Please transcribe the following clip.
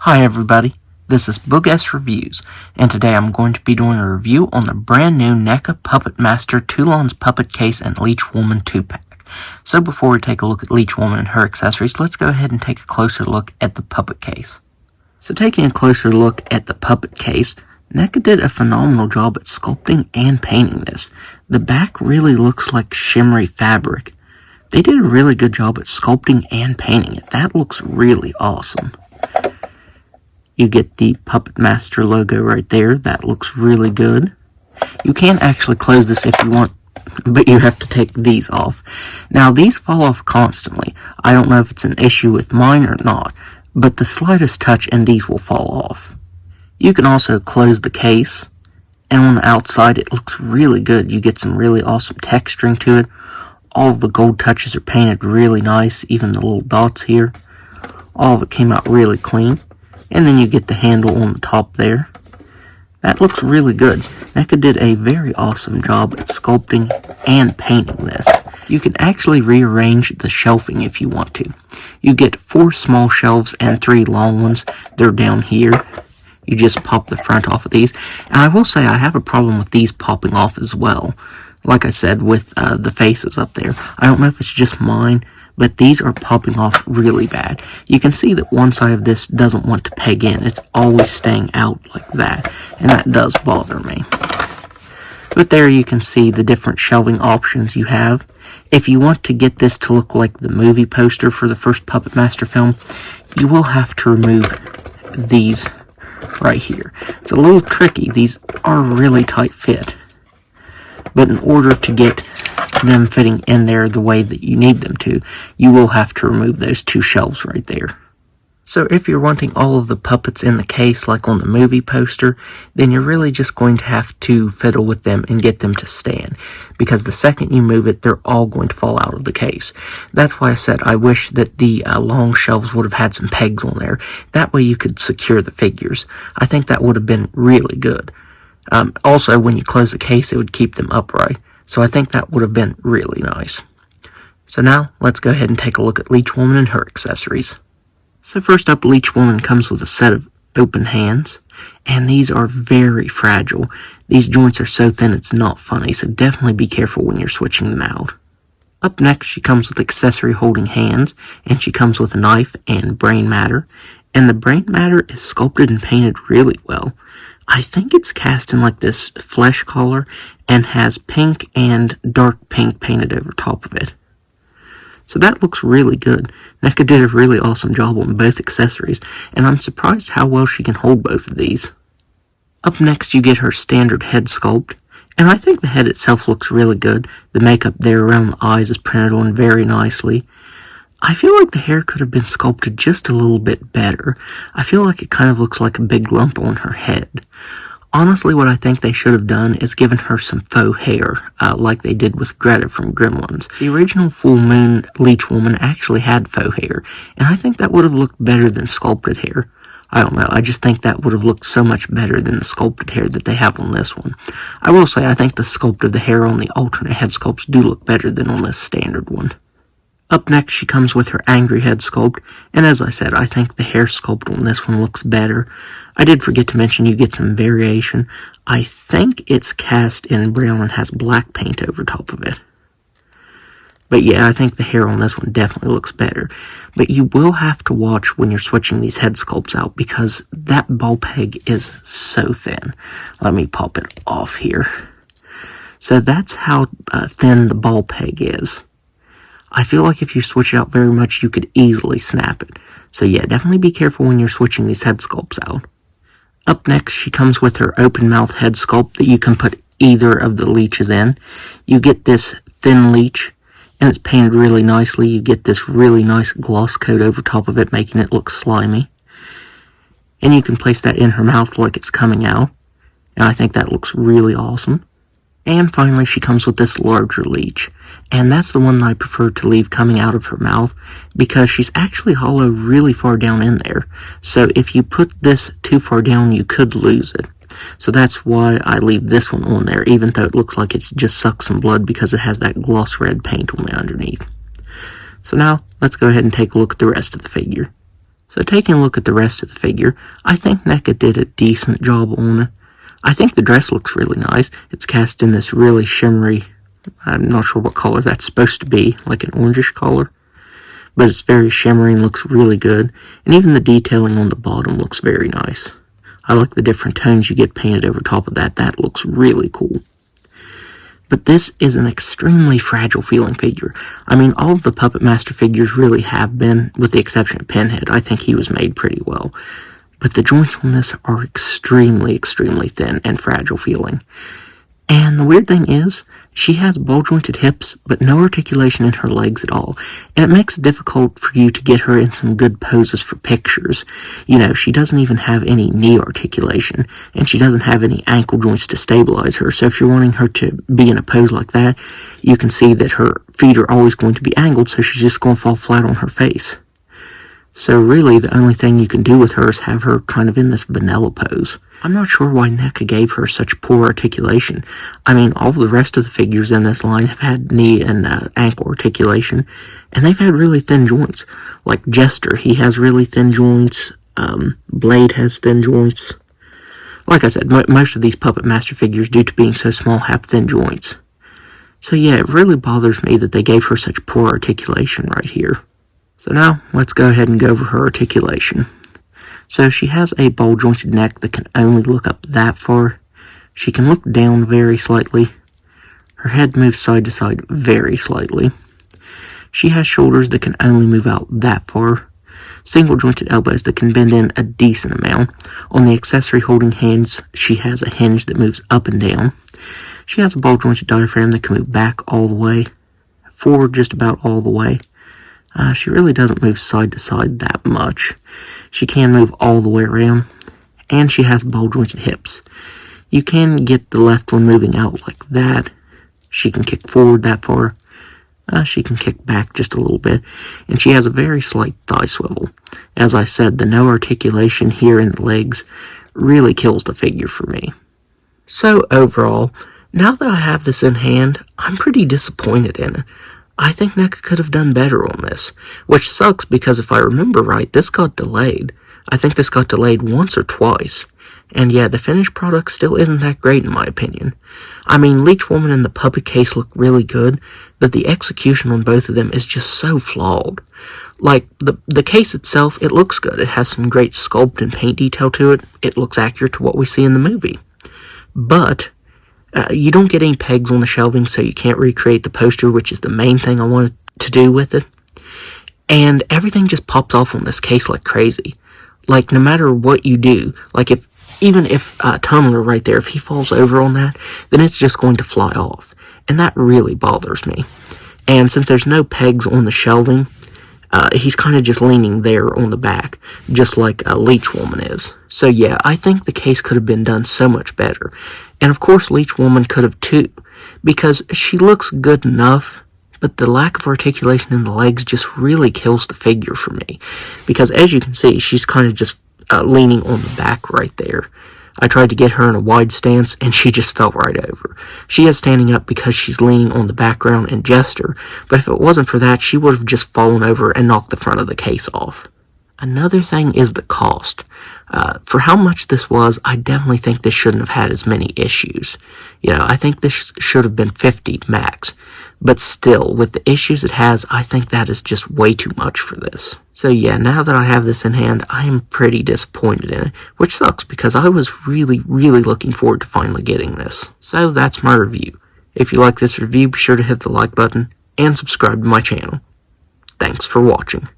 Hi everybody, this is Boog S Reviews, and today I'm going to be doing a review on the brand new Neca Puppet Master Toulon's Puppet Case and Leech Woman 2-pack. So before we take a look at Leech Woman and her accessories, let's go ahead and take a closer look at the puppet case. So taking a closer look at the puppet case, Neca did a phenomenal job at sculpting and painting this. The back really looks like shimmery fabric. They did a really good job at sculpting and painting it. That looks really awesome. You get the Puppet Master logo right there. That looks really good. You can actually close this if you want, but you have to take these off. Now, these fall off constantly. I don't know if it's an issue with mine or not, but the slightest touch and these will fall off. You can also close the case, and on the outside it looks really good. You get some really awesome texturing to it. All of the gold touches are painted really nice, even the little dots here. All of it came out really clean. And then you get the handle on the top there. That looks really good. Neca did a very awesome job at sculpting and painting this. You can actually rearrange the shelving if you want to. You get 4 small shelves and 3 long ones. They're down here. You just pop the front off of these. And I will say I have a problem with these popping off as well. Like I said, with the faces up there. I don't know if it's just mine, but these are popping off really bad. You can see that one side of this doesn't want to peg in. It's always staying out like that, and that does bother me. But there you can see the different shelving options you have. If you want to get this to look like the movie poster for the first Puppet Master film, you will have to remove these right here. It's a little tricky. These are really tight fit. But in order to get them fitting in there the way that you need them to, you will have to remove those 2 shelves right there. So if you're wanting all of the puppets in the case like on the movie poster, then you're really just going to have to fiddle with them and get them to stand, because the second you move it, they're all going to fall out of the case. That's why I said I wish that the long shelves would have had some pegs on there. That way you could secure the figures. I think that would have been really good. Also, when you close the case, it would keep them upright. So I think that would have been really nice. So now, let's go ahead and take a look at Leech Woman and her accessories. So first up, Leech Woman comes with a set of open hands, and these are very fragile. These joints are so thin it's not funny, so definitely be careful when you're switching them out. Up next, she comes with accessory holding hands, and she comes with a knife and brain matter. And the brain matter is sculpted and painted really well. I think it's cast in like this flesh color and has pink and dark pink painted over top of it. So that looks really good. Neca did a really awesome job on both accessories, and I'm surprised how well she can hold both of these. Up next you get her standard head sculpt, and I think the head itself looks really good. The makeup there around the eyes is printed on very nicely. I feel like the hair could have been sculpted just a little bit better. I feel like it kind of looks like a big lump on her head. Honestly, what I think they should have done is given her some faux hair, like they did with Greta from Gremlins. The original Full Moon Leech Woman actually had faux hair, and I think that would have looked better than sculpted hair. I don't know, I just think that would have looked so much better than the sculpted hair that they have on this one. I will say I think the sculpt of the hair on the alternate head sculpts do look better than on this standard one. Up next, she comes with her angry head sculpt, and as I said, I think the hair sculpt on this one looks better. I did forget to mention you get some variation. I think it's cast in brown and has black paint over top of it. But yeah, I think the hair on this one definitely looks better. But you will have to watch when you're switching these head sculpts out, because that ball peg is so thin. Let me pop it off here. So that's how thin the ball peg is. I feel like if you switch it out very much, you could easily snap it. So yeah, definitely be careful when you're switching these head sculpts out. Up next, she comes with her open mouth head sculpt that you can put either of the leeches in. You get this thin leech, and it's painted really nicely. You get this really nice gloss coat over top of it, making it look slimy. And you can place that in her mouth like it's coming out. And I think that looks really awesome. And finally, she comes with this larger leech, and that's the one that I prefer to leave coming out of her mouth, because she's actually hollow really far down in there. So if you put this too far down, you could lose it. So that's why I leave this one on there, even though it looks like it's just sucked some blood, because it has that gloss red paint on the underneath. So now, let's go ahead and take a look at the rest of the figure. So taking a look at the rest of the figure, I think Neca did a decent job on it. I think the dress looks really nice. It's cast in this really shimmery, I'm not sure what color that's supposed to be, like an orangish color. But it's very shimmery and looks really good. And even the detailing on the bottom looks very nice. I like the different tones you get painted over top of that. That looks really cool. But this is an extremely fragile feeling figure. I mean, all of the Puppet Master figures really have been, with the exception of Pinhead. I think he was made pretty well. But the joints on this are extremely, extremely thin and fragile feeling. And the weird thing is, she has ball-jointed hips, but no articulation in her legs at all, and it makes it difficult for you to get her in some good poses for pictures. You know, she doesn't even have any knee articulation, and she doesn't have any ankle joints to stabilize her, so if you're wanting her to be in a pose like that, you can see that her feet are always going to be angled, so she's just going to fall flat on her face. So really, the only thing you can do with her is have her kind of in this vanilla pose. I'm not sure why Neca gave her such poor articulation. I mean, all the rest of the figures in this line have had knee and ankle articulation, and they've had really thin joints. Like Jester, he has really thin joints. Blade has thin joints. Like I said, most of these Puppet Master figures, due to being so small, have thin joints. So yeah, it really bothers me that they gave her such poor articulation right here. So now, let's go ahead and go over her articulation. So she has a ball-jointed neck that can only look up that far. She can look down very slightly. Her head moves side to side very slightly. She has shoulders that can only move out that far. Single-jointed elbows that can bend in a decent amount. On the accessory holding hands, she has a hinge that moves up and down. She has a ball-jointed diaphragm that can move back all the way, forward just about all the way. She really doesn't move side to side that much. She can move all the way around, and she has ball-jointed hips. You can get the left one moving out like that. She can kick forward that far. She can kick back just a little bit, and she has a very slight thigh swivel. As I said, the no articulation here in the legs really kills the figure for me. So overall, now that I have this in hand, I'm pretty disappointed in it. I think Neca could have done better on this, which sucks because if I remember right, this got delayed. I think this got delayed once or twice. And yeah, the finished product still isn't that great in my opinion. I mean, Leech Woman and the puppet case look really good, but the execution on both of them is just so flawed. Like, the case itself, it looks good. It has some great sculpt and paint detail to it. It looks accurate to what we see in the movie. But you don't get any pegs on the shelving, so you can't recreate the poster, which is the main thing I wanted to do with it. And everything just pops off on this case like crazy. Like, no matter what you do, like even if Tunneler right there, if he falls over on that, then it's just going to fly off. And that really bothers me. And since there's no pegs on the shelving, he's kind of just leaning there on the back, just like a Leech Woman is. So yeah, I think the case could have been done so much better. And of course Leech Woman could have too, because she looks good enough, but the lack of articulation in the legs just really kills the figure for me. Because as you can see, she's kind of just leaning on the back right there. I tried to get her in a wide stance, and she just fell right over. She is standing up because she's leaning on the background and Jester, but if it wasn't for that, she would have just fallen over and knocked the front of the case off. Another thing is the cost. For how much this was, I definitely think this shouldn't have had as many issues. You know, I think this should have been $50 max. But still, with the issues it has, I think that is just way too much for this. So yeah, now that I have this in hand, I am pretty disappointed in it, which sucks because I was really, really looking forward to finally getting this. So that's my review. If you like this review, be sure to hit the like button and subscribe to my channel. Thanks for watching.